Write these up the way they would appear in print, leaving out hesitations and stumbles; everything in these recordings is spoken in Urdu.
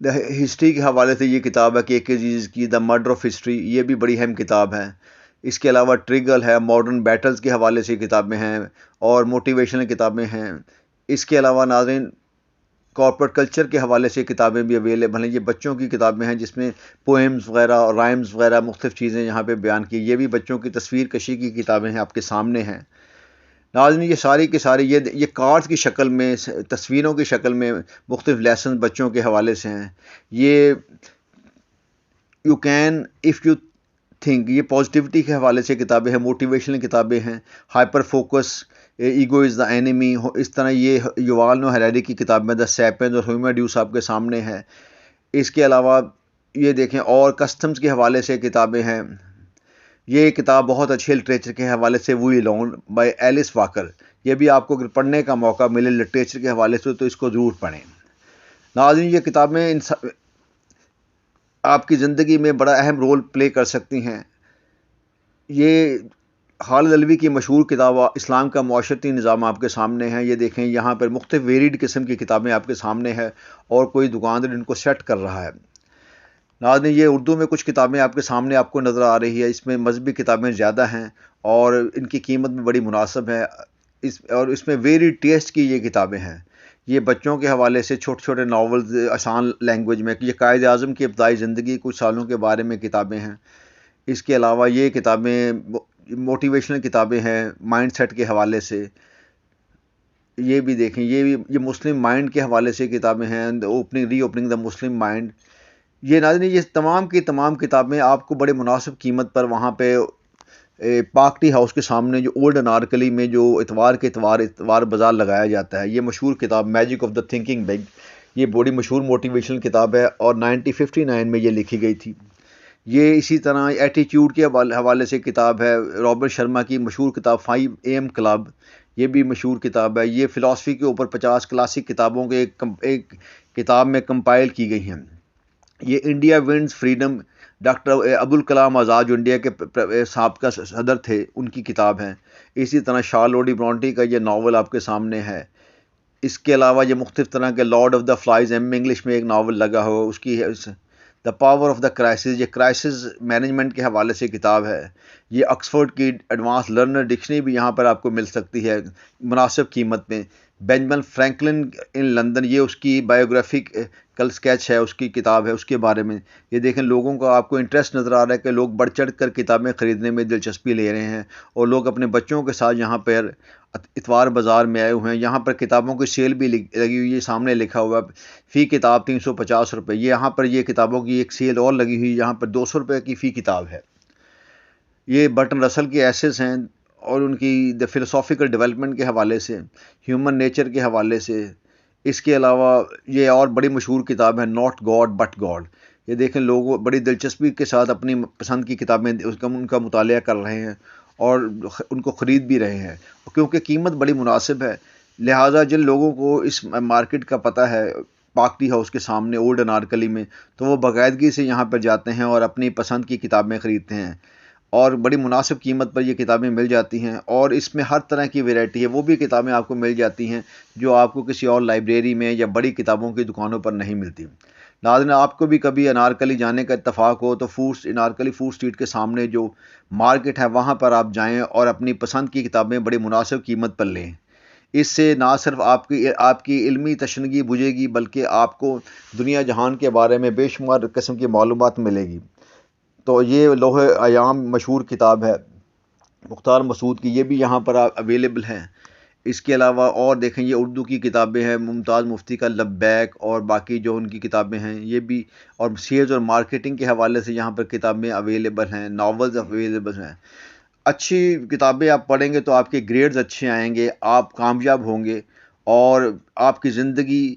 ہسٹری کے حوالے سے یہ کتاب ہے کے جیز کی دا مرڈر آف ہسٹری، یہ بھی بڑی اہم کتاب ہے۔ اس کے علاوہ ٹریگل ہے، ماڈرن بیٹلز کے حوالے سے کتابیں ہیں اور موٹیویشنل کتابیں ہیں۔ اس کے علاوہ ناظرین کارپوریٹ کلچر کے حوالے سے کتابیں بھی اویلیبل ہیں۔ یہ بچوں کی کتابیں ہیں جس میں پوئمز وغیرہ اور رائمز وغیرہ مختلف چیزیں یہاں پہ بیان کی۔ یہ بھی بچوں کی تصویر کشی کی کتابیں ہیں، آپ کے سامنے ہیں ناظرین۔ یہ ساری کی ساری یہ کارڈز کی شکل میں، تصویروں کی شکل میں مختلف لیسن بچوں کے حوالے سے ہیں۔ یہ you can if you think, یہ پازیٹیوٹی کے حوالے سے کتابیں ہیں، موٹیویشنل کتابیں ہیں، hyper focus, ego is the enemy, اس طرح یہ یووال نوح ہریری کی کتابیں دا سیپینز اور ہومو ڈیوس آپ کے سامنے ہے۔ اس کے علاوہ یہ دیکھیں اور کسٹمز کے حوالے سے کتابیں ہیں۔ یہ کتاب بہت اچھی لٹریچر کے حوالے سے وی لون بائی ایلس واکر، یہ بھی آپ کو اگر پڑھنے کا موقع ملے لٹریچر کے حوالے سے تو اس کو ضرور پڑھیں۔ ناظرین یہ کتابیں آپ کی زندگی میں بڑا اہم رول پلے کر سکتی ہیں۔ یہ خالد علوی کی مشہور کتاب اسلام کا معاشرتی نظام آپ کے سامنے ہے۔ یہ دیکھیں یہاں پر مختلف ویریڈ قسم کی کتابیں آپ کے سامنے ہے اور کوئی دکاندار ان کو سیٹ کر رہا ہے۔ ناظرین یہ اردو میں کچھ کتابیں آپ کے سامنے آپ کو نظر آ رہی ہے، اس میں مذہبی کتابیں زیادہ ہیں اور ان کی قیمت بھی بڑی مناسب ہے، اور اس میں ویری ٹیسٹ کی یہ کتابیں ہیں۔ یہ بچوں کے حوالے سے چھوٹے چھوٹے ناولز آسان لینگویج میں، یہ قائد اعظم کی ابتدائی زندگی کچھ سالوں کے بارے میں کتابیں ہیں۔ اس کے علاوہ یہ کتابیں موٹیویشنل کتابیں ہیں مائنڈ سیٹ کے حوالے سے۔ یہ بھی دیکھیں یہ مسلم مائنڈ کے حوالے سے کتابیں ہیں، ری اوپننگ دا مسلم مائنڈ۔ یہ ناظرین یہ تمام کی تمام کتابیں آپ کو بڑے مناسب قیمت پر وہاں پہ پاک ٹی ہاؤس کے سامنے جو اولڈ انارکلی میں جو اتوار کے اتوار بازار لگایا جاتا ہے، یہ مشہور کتاب magic of the thinking big, یہ بڑی مشہور موٹیویشنل کتاب ہے اور 1959 میں یہ لکھی گئی تھی۔ یہ اسی طرح ایٹیٹیوڈ کے حوالے سے کتاب ہے، رابرٹ شرما کی مشہور کتاب 5 AM کلب، یہ بھی مشہور کتاب ہے۔ یہ فلسفی کے اوپر 50 کلاسک کتابوں کے ایک کتاب میں کمپائل کی گئی ہیں۔ یہ India wins freedom, doctor Abdul Kalam Azad جو انڈیا کے سابقہ صدر تھے، ان کی کتاب ہے۔ اسی طرح شارلوٹ برونٹی کا یہ ناول آپ کے سامنے ہے۔ اس کے علاوہ یہ مختلف طرح کے lord of the flies, English میں ایک ناول لگا ہو، اس کی the power of the crisis, یہ کرائسس مینجمنٹ کے حوالے سے کتاب ہے۔ یہ آکسفورڈ کی ایڈوانس لرنر ڈکشنری بھی یہاں پر آپ کو مل سکتی ہے مناسب قیمت میں۔ بینجمن فرینکلن ان لندن، یہ اس کی بایوگرافیکل سکیچ ہے، اس کی کتاب ہے، اس کے بارے میں۔ یہ دیکھیں لوگوں کا آپ کو انٹرسٹ نظر آ رہا ہے کہ لوگ بڑھ چڑھ کر کتابیں خریدنے میں دلچسپی لے رہے ہیں اور لوگ اپنے بچوں کے ساتھ یہاں پر اتوار بازار میں آئے ہوئے ہیں۔ یہاں پر کتابوں کی سیل بھی لگی ہوئی ہے، سامنے لکھا ہوا ہے فی کتاب 350 روپے۔ یہاں پر یہ کتابوں کی ایک سیل اور لگی ہوئی ہے، یہاں پر 200 روپے کی فی کتاب ہے۔ یہ برٹن رسل کے ایسیز ہیں اور ان کی دا فلسافیکل ڈیولپمنٹ کے حوالے سے، ہیومن نیچر کے حوالے سے۔ اس کے علاوہ یہ اور بڑی مشہور کتاب ہے ناٹ گاڈ بٹ گاڈ۔ یہ دیکھیں لوگ بڑی دلچسپی کے ساتھ اپنی پسند کی کتابیں ان کا مطالعہ کر رہے ہیں اور ان کو خرید بھی رہے ہیں، کیونکہ قیمت بڑی مناسب ہے۔ لہٰذا جن لوگوں کو اس مارکیٹ کا پتہ ہے پاک ٹی ہاؤس کے سامنے اولڈ انارکلی میں، تو وہ باقاعدگی سے یہاں پر جاتے ہیں اور اپنی پسند کی کتابیں خریدتے ہیں اور بڑی مناسب قیمت پر یہ کتابیں مل جاتی ہیں، اور اس میں ہر طرح کی ویرائٹی ہے۔ وہ بھی کتابیں آپ کو مل جاتی ہیں جو آپ کو کسی اور لائبریری میں یا بڑی کتابوں کی دکانوں پر نہیں ملتی۔ ناظرین آپ کو بھی کبھی انارکلی جانے کا اتفاق ہو تو انارکلی فوڈ اسٹریٹ کے سامنے جو مارکیٹ ہے وہاں پر آپ جائیں اور اپنی پسند کی کتابیں بڑی مناسب قیمت پر لیں۔ اس سے نہ صرف آپ کی علمی تشنگی بجھے گی بلکہ آپ کو دنیا جہان کے بارے میں بے شمار قسم کی معلومات ملے گی۔ تو یہ لوح ایام مشہور کتاب ہے مختار مسعود کی، یہ بھی یہاں پر اویلیبل ہیں۔ اس کے علاوہ اور دیکھیں یہ اردو کی کتابیں ہیں، ممتاز مفتی کا لبیک اور باقی جو ان کی کتابیں ہیں یہ بھی، اور سیلز اور مارکیٹنگ کے حوالے سے یہاں پر کتابیں اویلیبل ہیں، ناولز اویلیبل ہیں۔ اچھی کتابیں آپ پڑھیں گے تو آپ کے گریڈز اچھے آئیں گے، آپ کامیاب ہوں گے اور آپ کی زندگی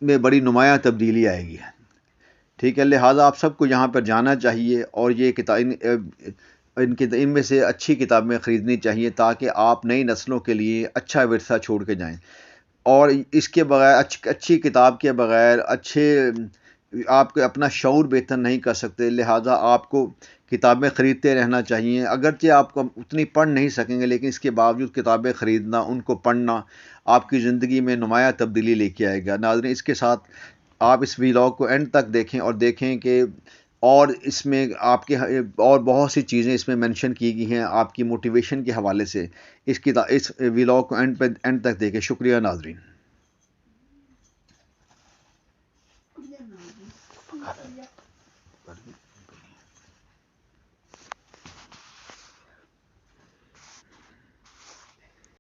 میں بڑی نمایاں تبدیلی آئے گی۔ ٹھیک ہے، لہٰذا آپ سب کو یہاں پر جانا چاہیے اور یہ ان میں سے اچھی کتابیں خریدنی چاہیے تاکہ آپ نئی نسلوں کے لیے اچھا ورثہ چھوڑ کے جائیں۔ اور اس کے بغیر اچھی کتاب کے بغیر آپ کو اپنا شعور بہتر نہیں کر سکتے، لہٰذا آپ کو کتابیں خریدتے رہنا چاہیے۔ اگرچہ آپ کو اتنی پڑھ نہیں سکیں گے لیکن اس کے باوجود کتابیں خریدنا، ان کو پڑھنا آپ کی زندگی میں نمایاں تبدیلی لے کے آئے گا۔ ناظرین اس کے ساتھ آپ اس ویلاگ کو اینڈ تک دیکھیں اور دیکھیں کہ اور اس میں آپ کے اور بہت سی چیزیں اس میں مینشن کی گئی ہیں آپ کی موٹیویشن کے حوالے سے۔ اس ویلاگ کو اینڈ تک دیکھیں۔ شکریہ ناظرین۔